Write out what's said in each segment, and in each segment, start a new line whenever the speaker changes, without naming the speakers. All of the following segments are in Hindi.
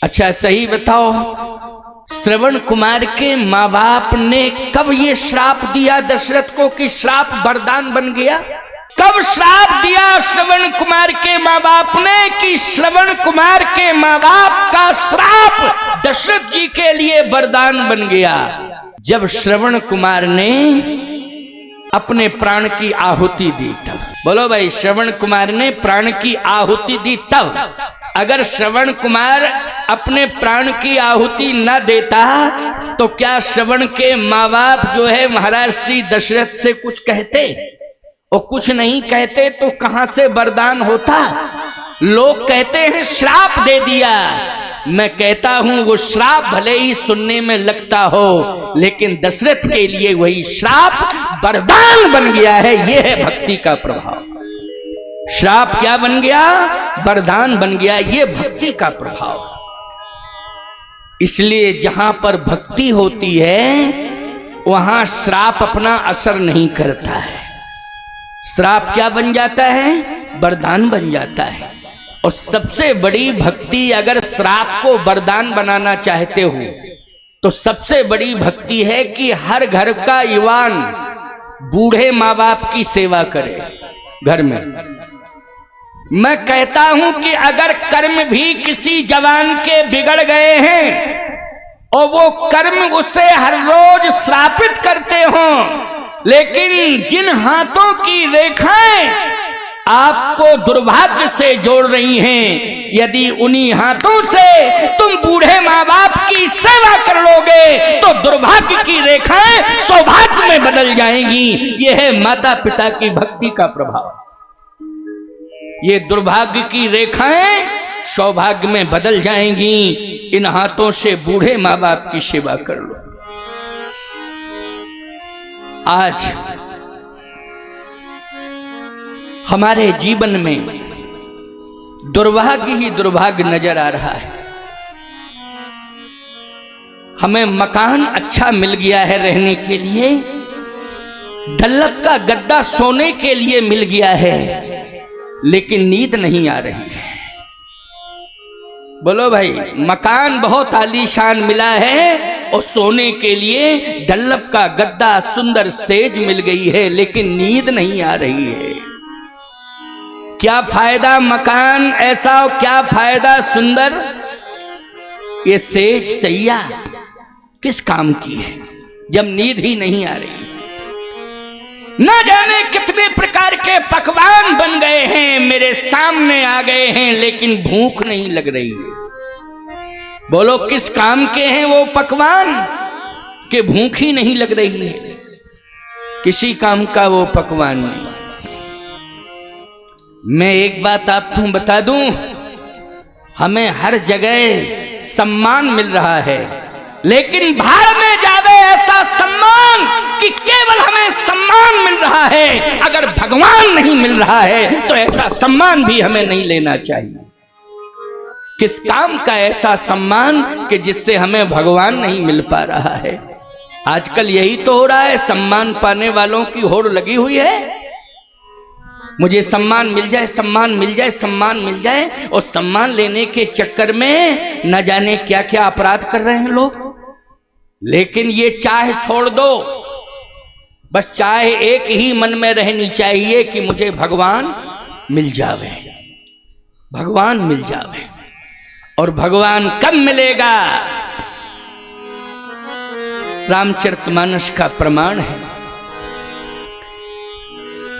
अच्छा सही बताओ, श्रवण कुमार के माँ बाप ने कब ये श्राप दिया दशरथ को कि श्राप वरदान बन गया? कब श्राप दिया श्रवण कुमार के माँ बाप ने कि श्रवण कुमार के माँ बाप का श्राप दशरथ जी के लिए वरदान बन गया? जब श्रवण कुमार ने अपने प्राण की आहुति दी तब। बोलो भाई, श्रवण कुमार ने प्राण की आहुति दी तब। अगर श्रवण कुमार अपने प्राण की आहुति न देता तो क्या श्रवण के माँ बाप जो है महाराज श्री दशरथ से कुछ कहते? और कुछ नहीं कहते तो कहां से वरदान होता? लोग कहते हैं श्राप दे दिया, मैं कहता हूं वो श्राप भले ही सुनने में लगता हो, लेकिन दशरथ के लिए वही श्राप वरदान बन गया है। यह है भक्ति का प्रभाव। श्राप क्या बन गया? वरदान बन गया। ये भक्ति का प्रभाव। इसलिए जहां पर भक्ति होती है वहां श्राप अपना असर नहीं करता है। श्राप क्या बन जाता है? वरदान बन जाता है। और सबसे बड़ी भक्ति, अगर श्राप को वरदान बनाना चाहते हो तो सबसे बड़ी भक्ति है कि हर घर का युवान बूढ़े माँ बाप की सेवा करे घर में। मैं कहता हूं कि अगर कर्म भी किसी जवान के बिगड़ गए हैं और वो कर्म उसे हर रोज श्रापित करते हों, लेकिन जिन हाथों की रेखाएं आपको दुर्भाग्य से जोड़ रही हैं, यदि उन्हीं हाथों से तुम बूढ़े माँ बाप की सेवा कर लोगे तो दुर्भाग्य की रेखाएं सौभाग्य में बदल जाएंगी। यह है माता पिता की भक्ति का प्रभाव। ये दुर्भाग्य की रेखाएं सौभाग्य में बदल जाएंगी। इन हाथों से बूढ़े माँ बाप की सेवा कर लो। आज हमारे जीवन में दुर्भाग्य ही दुर्भाग्य नजर आ रहा है। हमें मकान अच्छा मिल गया है रहने के लिए, डल्लक का गद्दा सोने के लिए मिल गया है, लेकिन नींद नहीं आ रही है। बोलो भाई, मकान बहुत आलीशान मिला है और सोने के लिए डल्लक का गद्दा सुंदर सेज मिल गई है, लेकिन नींद नहीं आ रही है। क्या फायदा मकान ऐसा और क्या फायदा सुंदर ये सेज सैया किस काम की है जब नींद ही नहीं आ रही? न जाने कितने प्रकार के पकवान बन गए हैं, मेरे सामने आ गए हैं, लेकिन भूख नहीं लग रही है। बोलो किस काम के हैं वो पकवान कि भूख ही नहीं लग रही है? किसी काम का वो पकवान नहीं। मैं एक बात आपको बता दूं, हमें हर जगह सम्मान मिल रहा है, लेकिन भाड़ में जावे ऐसा सम्मान कि केवल हमें सम्मान मिल रहा है। अगर भगवान नहीं मिल रहा है तो ऐसा सम्मान भी हमें नहीं लेना चाहिए। किस काम का ऐसा सम्मान कि जिससे हमें भगवान नहीं मिल पा रहा है? आजकल यही तो हो रहा है, सम्मान पाने वालों की होड़ लगी हुई है। मुझे सम्मान मिल जाए, सम्मान मिल जाए, सम्मान मिल जाए, और सम्मान लेने के चक्कर में न जाने क्या क्या अपराध कर रहे हैं लोग। लेकिन ये चाह छोड़ दो, बस चाह एक ही मन में रहनी चाहिए कि मुझे भगवान मिल जावे, भगवान मिल जावे। और भगवान कब मिलेगा? रामचरितमानस का प्रमाण है।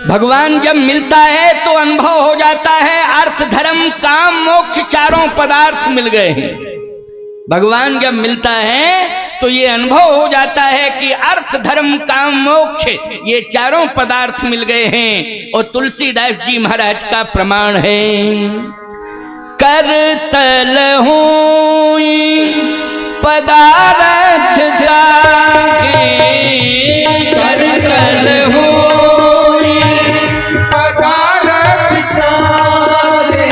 भगवान जब मिलता है तो अनुभव हो जाता है, अर्थ धर्म काम मोक्ष चारों पदार्थ मिल गए हैं। भगवान जब मिलता है तो ये अनुभव हो जाता है कि अर्थ धर्म काम मोक्ष ये चारों पदार्थ मिल गए हैं। और तुलसीदास जी महाराज का प्रमाण है, करतल होई पदार्थ जागे, करतल होई पदार्थ जागे,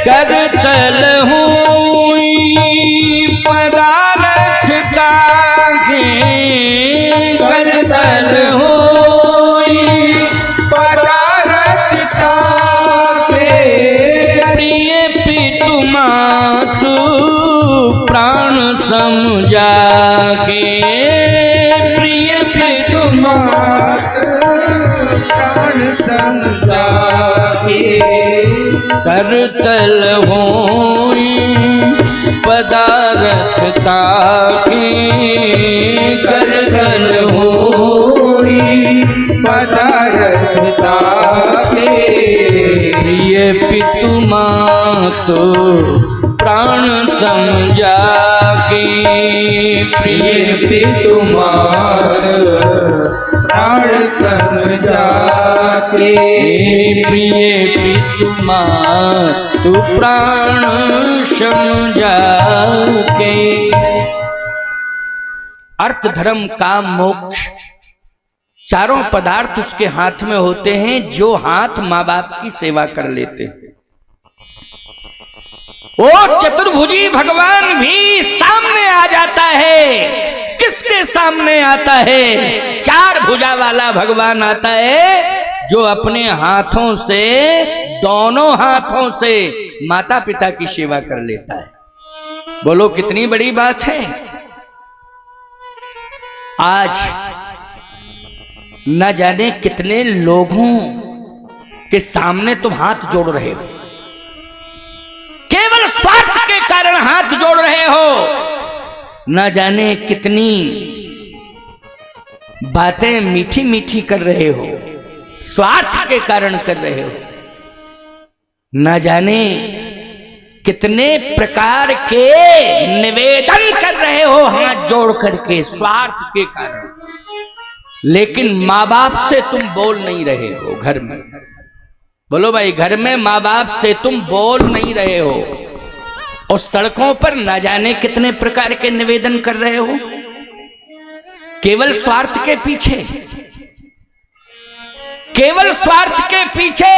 करतल होई पदार्थ जागे, करतल होई पदार्थ जागे, प्रिय पितु मातु समझा के प्रिय
तुम्हार प्राण समझा के
करतल होई पदारथ ताके करतल
होई पदारथ ताके
प्रिय पितु मातो प्राण समझा के
प्रिय पितु मात प्राण समझा के
प्रिय पितु मातु प्राण समझा के। अर्थ धर्म काम मोक्ष चारों पदार्थ उसके हाथ में होते हैं जो हाथ माँ बाप की सेवा कर लेते हैं। वो चतुर्भुजी भगवान भी सामने आ जाता है। किसके सामने आता है? चार भुजा वाला भगवान आता है जो अपने हाथों से, दोनों हाथों से माता पिता की सेवा कर लेता है। बोलो कितनी बड़ी बात है। आज न जाने कितने लोगों के सामने तुम हाथ जोड़ रहे हो, केवल स्वार्थ के कारण हाथ जोड़ रहे हो। न जाने कितनी बातें मीठी मीठी कर रहे हो, स्वार्थ के कारण कर रहे हो। न जाने कितने प्रकार के निवेदन कर रहे हो हाथ जोड़ करके स्वार्थ के कारण, लेकिन माँ बाप से तुम बोल नहीं रहे हो घर में। बोलो भाई, घर में माँ बाप से तुम बोल नहीं रहे हो और सड़कों पर न जाने कितने प्रकार के निवेदन कर रहे हो केवल स्वार्थ के पीछे, केवल स्वार्थ के पीछे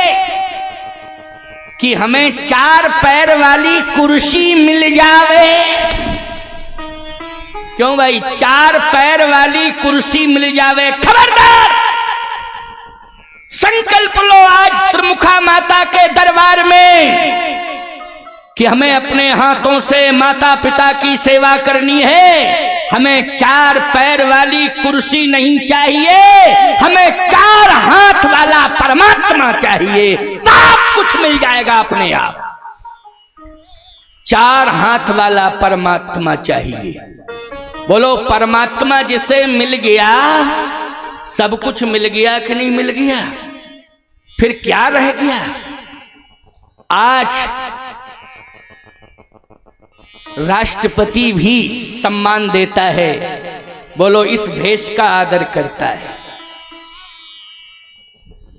कि हमें चार पैर वाली कुर्सी मिल जावे। क्यों भाई? चार पैर वाली कुर्सी मिल जावे। खबरदार, संकल्प लो आज त्रिमुखा माता के दरबार में कि हमें अपने हाथों से माता पिता की सेवा करनी है। हमें चार पैर वाली कुर्सी नहीं चाहिए, हमें चार हाथ वाला परमात्मा चाहिए। सब कुछ मिल जाएगा अपने आप। चार हाथ वाला परमात्मा चाहिए। बोलो, परमात्मा जिसे मिल गया सब कुछ मिल गया कि नहीं मिल गया? फिर क्या रह गया? आज राष्ट्रपति भी सम्मान देता है। बोलो, इस भेष का आदर करता है।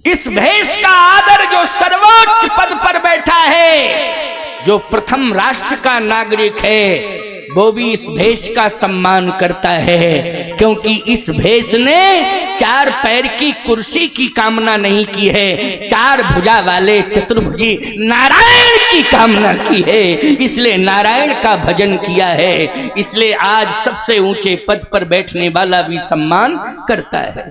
इस भेष का आदर जो सर्वोच्च पद पर बैठा है, जो प्रथम राष्ट्र का नागरिक है, वो भी इस भेष का सम्मान करता है। क्योंकि इस भेष ने चार पैर की कुर्सी की कामना नहीं की है, चार भुजा वाले चतुर्भुजी नारायण की कामना की है। इसलिए नारायण का भजन किया है। इसलिए आज सबसे ऊंचे पद पर बैठने वाला भी सम्मान करता है।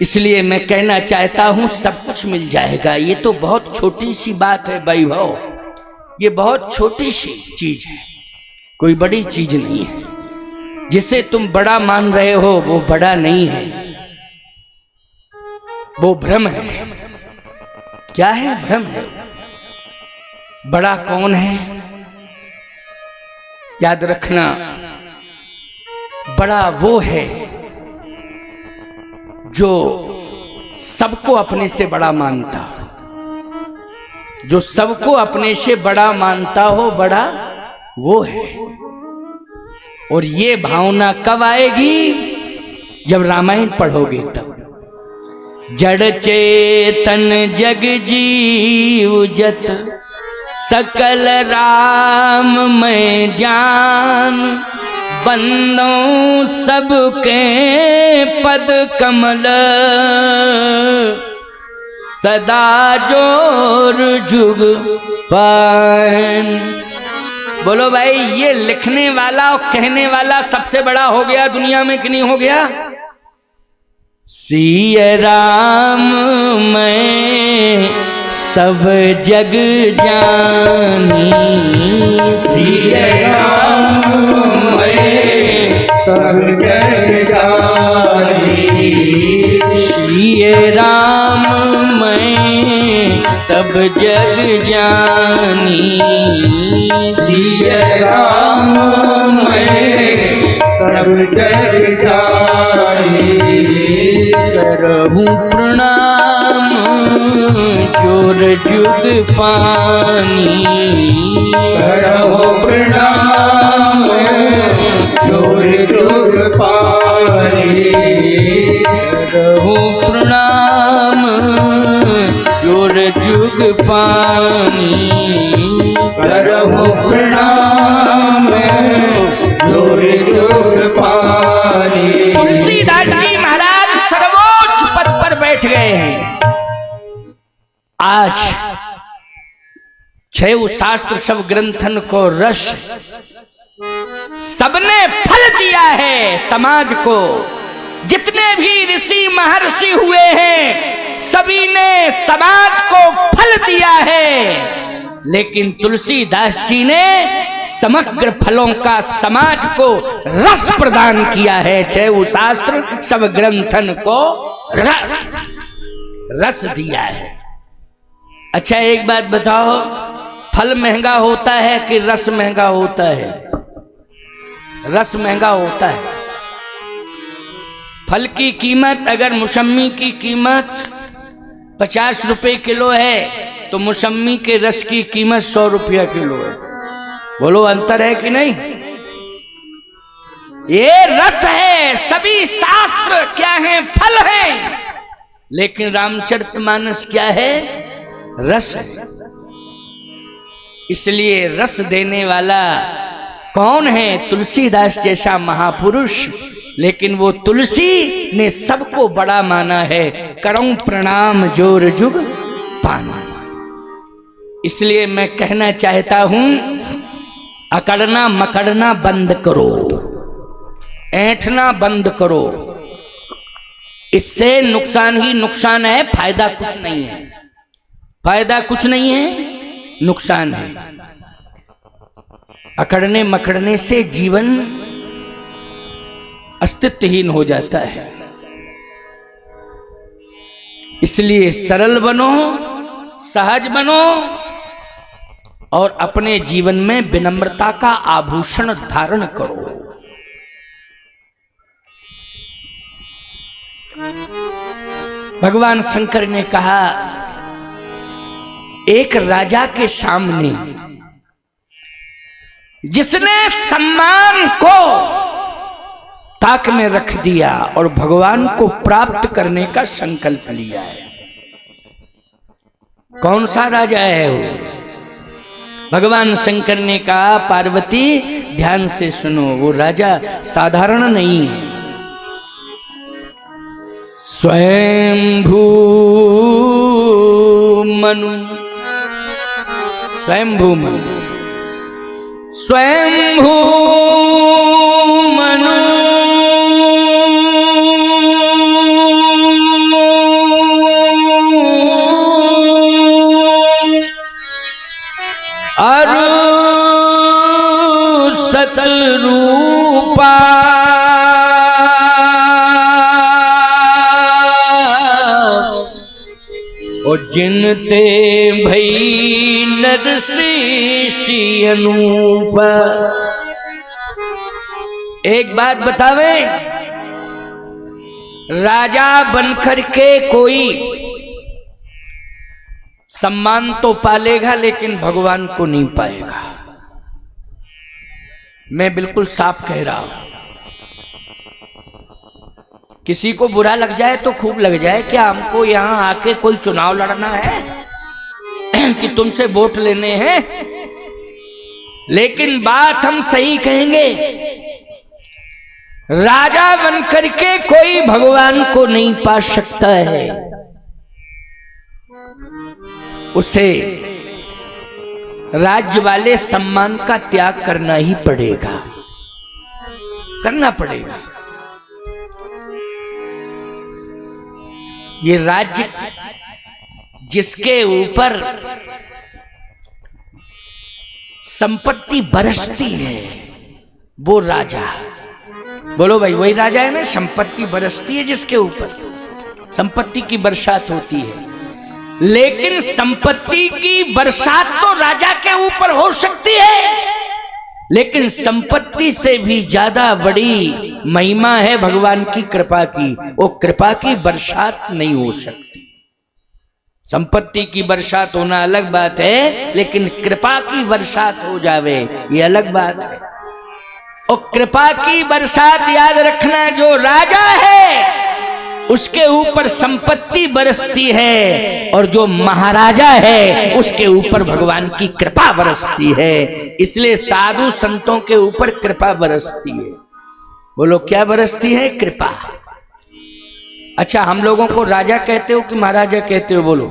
इसलिए मैं कहना चाहता हूं, सब कुछ मिल जाएगा। ये तो बहुत छोटी सी बात है वैभव, ये बहुत छोटी सी चीज है, कोई बड़ी चीज नहीं है। जिसे तुम बड़ा मान रहे हो वो बड़ा नहीं है, वो भ्रम है। क्या है? भ्रम है। बड़ा कौन है? याद रखना, बड़ा वो है जो सबको अपने से बड़ा मानता हो। जो सबको अपने से बड़ा मानता हो, बड़ा वो है। और ये भावना कब आएगी? जब रामायण पढ़ोगे तब। जड़ चेतन जग जीव जत सकल राम मैं जान, बंदों सबके पद कमल सदा जोर जुग पान। बोलो भाई, ये लिखने वाला और कहने वाला सबसे बड़ा हो गया दुनिया में कि नहीं हो गया? सिया राम मैं सब जग जानी,
सिय राम मैं सब जग जानी,
श्री राम मैं सब जग जानी,
सिय राम मैं सब जग जानी,
करहूँ प्रणाम जोर जुग पानी,
करहु प्रणाम जोर जुग पानी,
करहूँ प्रणाम जोर जुग पानी,
करहु प्रणाम जोर जुग पानी।
तुलसीदास जी महाराज सर्वोच्च पद पर बैठ गए हैं। आज छह शास्त्र सब ग्रंथन को रस सबने फल दिया है समाज को। जितने भी ऋषि महर्षि हुए हैं सभी ने समाज को फल दिया है, लेकिन तुलसीदास जी ने समग्र फलों का समाज को रस प्रदान किया है। छह शास्त्र सब ग्रंथन को रस दिया है। अच्छा एक बात बताओ, फल महंगा होता है कि रस महंगा होता है? रस महंगा होता है। फल की कीमत, अगर मौसम्मी की कीमत 50 रुपए किलो है तो मौसम्मी के रस की कीमत 100 रुपया किलो है। बोलो अंतर है कि नहीं? ये रस है। सभी शास्त्र क्या है? फल है। लेकिन रामचरितमानस क्या है? रस है। इसलिए रस देने वाला कौन है? तुलसीदास जैसा महापुरुष। लेकिन वो तुलसी ने सबको बड़ा माना है। करऊं प्रणाम जोर जुग पाना। इसलिए मैं कहना चाहता हूं, अकड़ना मकड़ना बंद करो, ऐंठना बंद करो। इससे नुकसान ही नुकसान है, फायदा कुछ नहीं है। फायदा कुछ नहीं है, नुकसान है। अकड़ने मकड़ने से जीवन अस्तित्वहीन हो जाता है। इसलिए सरल बनो, सहज बनो और अपने जीवन में विनम्रता का आभूषण धारण करो। भगवान शंकर ने कहा, एक राजा के सामने जिसने सम्मान को ताक में रख दिया और भगवान को प्राप्त करने का संकल्प लिया है, कौन सा राजा है वो? भगवान शंकर ने कहा, पार्वती ध्यान से सुनो, वो राजा साधारण नहीं है। स्वयंभू मनु, स्वयंभू मनु, स्वयंभू मनु अरु सतरूपा और जिनते भई नर सृष्टि अनूप। एक बात बतावे, राजा बनकर के कोई सम्मान तो पालेगा लेकिन भगवान को नहीं पाएगा। मैं बिल्कुल साफ कह रहा हूं। किसी को बुरा लग जाए तो खूब लग जाए, क्या हमको यहां आके कोई चुनाव लड़ना है कि तुमसे वोट लेने हैं? लेकिन बात हम सही कहेंगे, राजा बनकर के कोई भगवान को नहीं पा सकता है। उसे राज्य वाले सम्मान का त्याग करना ही पड़ेगा, करना पड़ेगा। ये राज्य जिसके ऊपर संपत्ति बरसती है वो राजा। बोलो भाई, वही राजा है ना। संपत्ति बरसती है जिसके ऊपर, संपत्ति की बरसात होती है। लेकिन संपत्ति की बरसात तो राजा के ऊपर हो सकती है, लेकिन संपत्ति से भी ज्यादा बड़ी महिमा है भगवान की कृपा की। वो कृपा की बरसात नहीं हो सकती। संपत्ति की बरसात होना अलग बात है, लेकिन कृपा की बरसात हो जावे ये अलग बात है। और कृपा की बरसात याद रखना, जो राजा है उसके ऊपर संपत्ति बरसती है, और जो महाराजा है उसके ऊपर भगवान की कृपा बरसती है। इसलिए साधु संतों के ऊपर कृपा बरसती है। बोलो क्या बरसती है? कृपा। अच्छा, हम लोगों को राजा कहते हो कि महाराजा कहते हो? बोलो,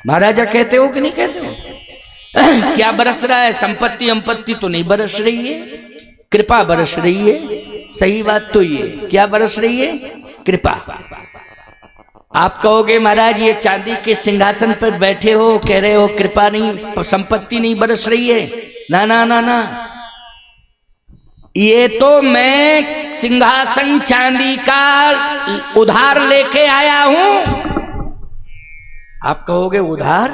महाराजा कहते हो कि नहीं कहते हो? क्या बरस रहा है? संपत्ति अंपत्ति तो नहीं बरस रही है, कृपा बरस रही है। सही बात तो ये, क्या बरस रही है? कृपा। आप कहोगे महाराज ये चांदी के सिंहासन पर बैठे हो, कह रहे हो कृपा नहीं, संपत्ति नहीं बरस रही है। ना ना ना ना, ये तो मैं सिंहासन चांदी का उधार लेके आया हूं। आप कहोगे उधार?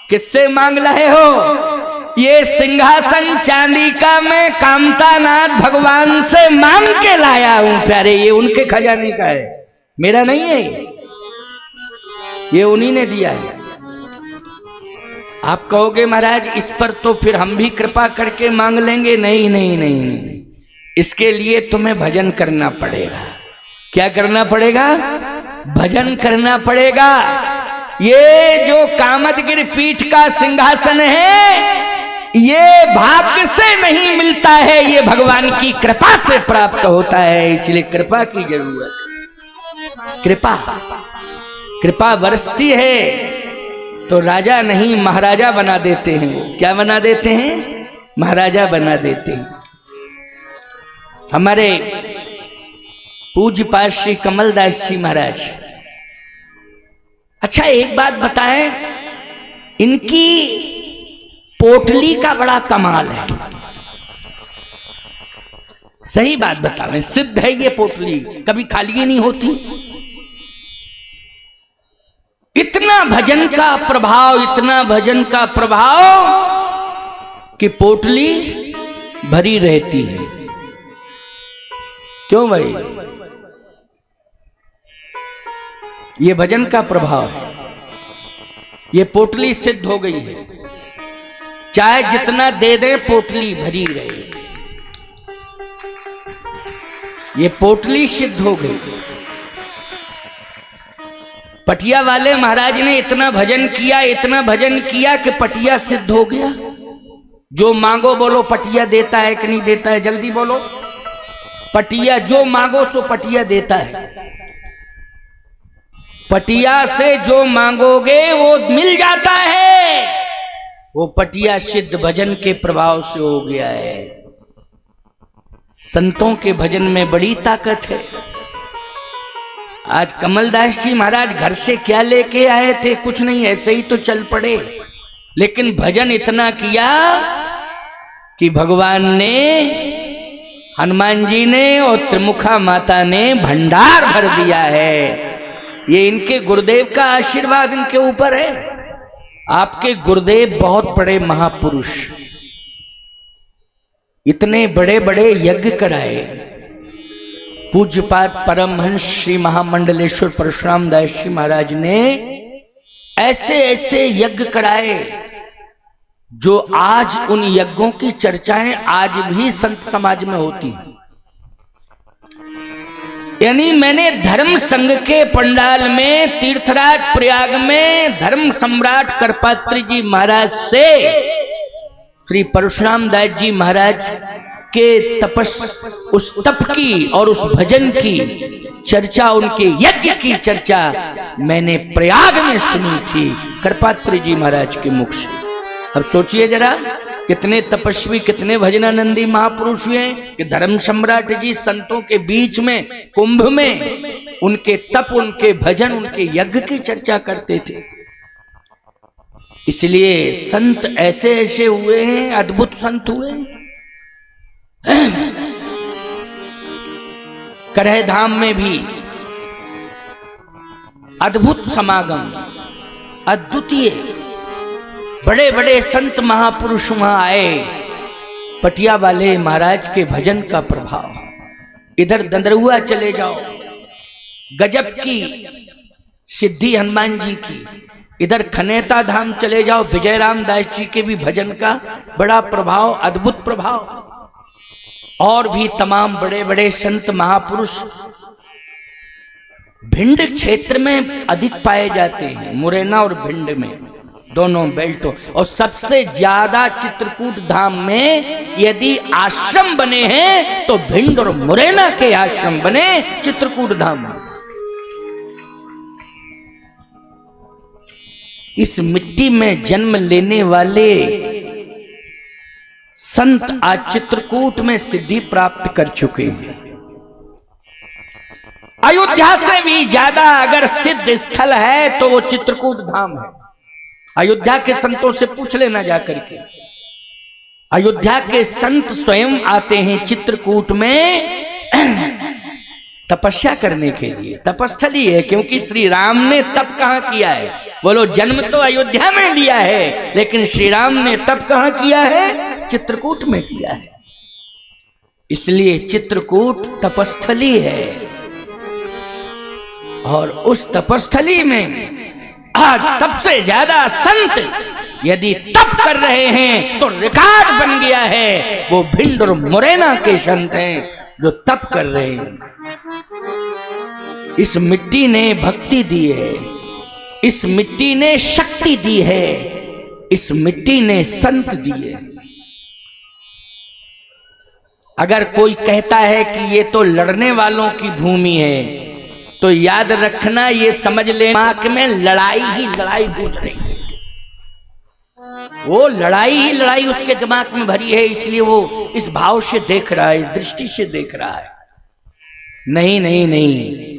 किससे मांग रहे हो? ये सिंहासन चांदी का मैं कामतानाथ भगवान से मांग के लाया हूं प्यारे। ये उनके खजाने का है, मेरा नहीं है, ये उन्हीं ने दिया है। आप कहोगे महाराज इस पर तो फिर हम भी कृपा करके मांग लेंगे। नहीं नहीं नहीं, इसके लिए तुम्हें भजन करना पड़ेगा। क्या करना पड़ेगा? भजन करना पड़ेगा। ये जो कामदगिरि पीठ का सिंहासन है, ये भाग्य से नहीं मिलता है, ये भगवान की कृपा से प्राप्त होता है। इसलिए कृपा की जरूरत है। कृपा, कृपा बरसती है तो राजा नहीं महाराजा बना देते हैं। क्या बना देते हैं? महाराजा बना देते हैं। हमारे पूज्य पाद श्री कमलदास जी महाराज, अच्छा एक बात बताएं, इनकी पोटली का बड़ा कमाल है। सही बात बतावें, सिद्ध है ये पोटली, कभी खाली नहीं होती। इतना भजन का प्रभाव, इतना भजन का प्रभाव कि पोटली भरी रहती है। क्यों भाई? ये भजन का प्रभाव है। ये पोटली सिद्ध हो गई है, चाहे जितना दे दे पोटली भरी रहे। ये पोटली सिद्ध हो गई। पटिया वाले महाराज ने इतना भजन किया, इतना भजन किया कि पटिया सिद्ध हो गया। जो मांगो बोलो, पटिया देता है कि नहीं देता है? जल्दी बोलो। पटिया जो मांगो सो पटिया देता है। पटिया से जो मांगोगे वो मिल जाता है। वो पटिया सिद्ध भजन के प्रभाव से हो गया है। संतों के भजन में बड़ी ताकत है। आज कमलदास जी महाराज घर से क्या लेके आए थे? कुछ नहीं, ऐसे ही तो चल पड़े। लेकिन भजन इतना किया कि भगवान ने, हनुमान जी ने और त्रिमुखा माता ने भंडार भर दिया है। ये इनके गुरुदेव का आशीर्वाद इनके ऊपर है। आपके गुरुदेव बहुत बड़े महापुरुष, इतने बड़े बड़े यज्ञ कराए। पूज्यपाद परमहंस श्री महामंडलेश्वर परशुराम दास जी महाराज ने ऐसे ऐसे यज्ञ कराए जो आज उन यज्ञों की चर्चाएं आज भी संत समाज में होती हैं। यानी मैंने धर्म संघ के पंडाल में तीर्थराज प्रयाग में धर्म सम्राट करपात्री जी महाराज से श्री परशुराम दास जी महाराज के उस तप की और उस भजन की चर्चा, उनके यज्ञ की चर्चा मैंने प्रयाग में सुनी थी करपात्री जी महाराज के मुख से। अब सोचिए जरा, कितने तपस्वी, कितने भजनानंदी महापुरुष हुए कि धर्म सम्राट जी संतों के बीच में कुंभ में उनके तप, उनके भजन, उनके यज्ञ की चर्चा करते थे। इसलिए संत ऐसे ऐसे हुए हैं, अद्भुत संत हुए हैं। करह धाम में भी अद्भुत समागम, अद्वितीय बड़े बड़े संत महापुरुष वहां आए। पटिया वाले महाराज के भजन का प्रभाव। इधर दंदरुआ चले जाओ, गजब की सिद्धि हनुमान जी की। इधर खनेता धाम चले जाओ, विजय राम दास जी के भी भजन का बड़ा प्रभाव, अद्भुत प्रभाव। और भी तमाम बड़े बड़े संत महापुरुष भिंड क्षेत्र में अधिक पाए जाते हैं, मुरैना और भिंड में, दोनों बेल्टों। और सबसे ज्यादा चित्रकूट धाम में यदि आश्रम बने हैं तो भिंड और मुरैना के आश्रम बने चित्रकूट धाम में। इस मिट्टी में जन्म लेने वाले संत आज चित्रकूट में सिद्धि प्राप्त कर चुके हैं। अयोध्या से भी ज्यादा अगर सिद्ध स्थल है तो वो चित्रकूट धाम है। अयोध्या के संतों से पूछ लेना जाकर के। अयोध्या के संत स्वयं आते हैं चित्रकूट में तपस्या करने के लिए। तपस्थली है, क्योंकि श्री राम ने तप कहां किया है? बोलो, जन्म तो अयोध्या में लिया है, लेकिन श्री राम ने तप कहां किया है? चित्रकूट में किया है। इसलिए चित्रकूट तपस्थली है। और उस तपस्थली में आज सबसे ज्यादा संत यदि तप कर रहे हैं तो रिकॉर्ड बन गया है। वो भिंड और मुरैना के संत हैं जो तप कर रहे हैं। इस मिट्टी ने भक्ति दी है, इस मिट्टी ने शक्ति दी है, इस मिट्टी ने संत दिए। अगर कोई कहता है कि ये तो लड़ने वालों की भूमि है, तो याद रखना, ये समझ ले दिमाग में लड़ाई ही लड़ाई गूंज रही है। वो लड़ाई ही लड़ाई उसके दिमाग में भरी है, इसलिए वो इस भाव से देख रहा है, इस दृष्टि से देख रहा है। नहीं नहीं नहीं।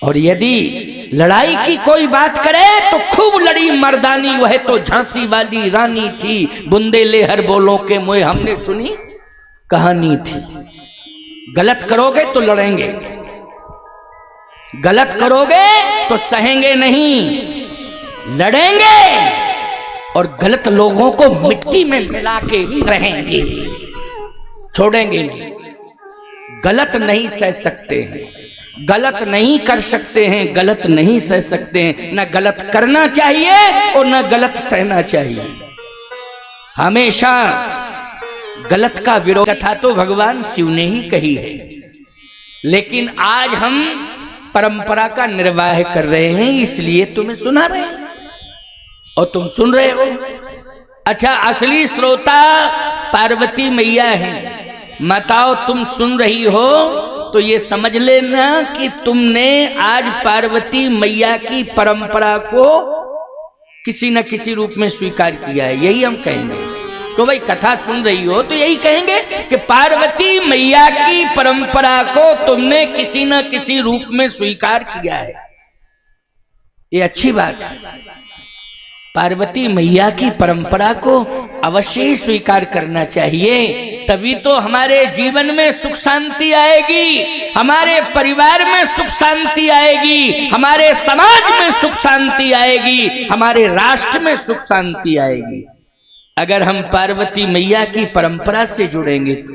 और यदि लड़ाई की कोई बात करे तो खूब लड़ी मर्दानी, वह तो झांसी वाली रानी थी, बुंदेले हर बोलों के मुए हमने सुनी कहानी थी। गलत करोगे तो लड़ेंगे, गलत करोगे तो सहेंगे नहीं, लड़ेंगे और गलत लोगों को मिट्टी में मिला के रहेंगे, छोड़ेंगे नहीं। गलत नहीं सह सकते हैं, गलत नहीं कर सकते हैं, गलत नहीं सह सकते हैं। न गलत करना चाहिए और न गलत सहना चाहिए। हमेशा गलत का विरोध। कथा तो भगवान शिव ने ही कही है, लेकिन आज हम परंपरा का निर्वाह कर रहे हैं, इसलिए तुम्हें सुना रहे हैं और तुम सुन रहे हो। अच्छा, असली श्रोता पार्वती मैया है। माताओं, तुम सुन रही हो तो ये समझ लेना कि तुमने आज पार्वती मैया की परंपरा को किसी न किसी रूप में स्वीकार किया है। यही हम कहेंगे। तो भाई कथा सुन रही हो तो यही कहेंगे कि पार्वती मैया की परंपरा को तुमने किसी न किसी रूप में स्वीकार किया है। ये अच्छी बात है। पार्वती मैया की परंपरा को अवश्य ही स्वीकार करना चाहिए, तभी तो हमारे जीवन में सुख शांति आएगी, हमारे परिवार में सुख शांति आएगी, हमारे समाज में सुख शांति आएगी, हमारे राष्ट्र में सुख शांति आएगी। अगर हम पार्वती मैया की परंपरा से जुड़ेंगे तो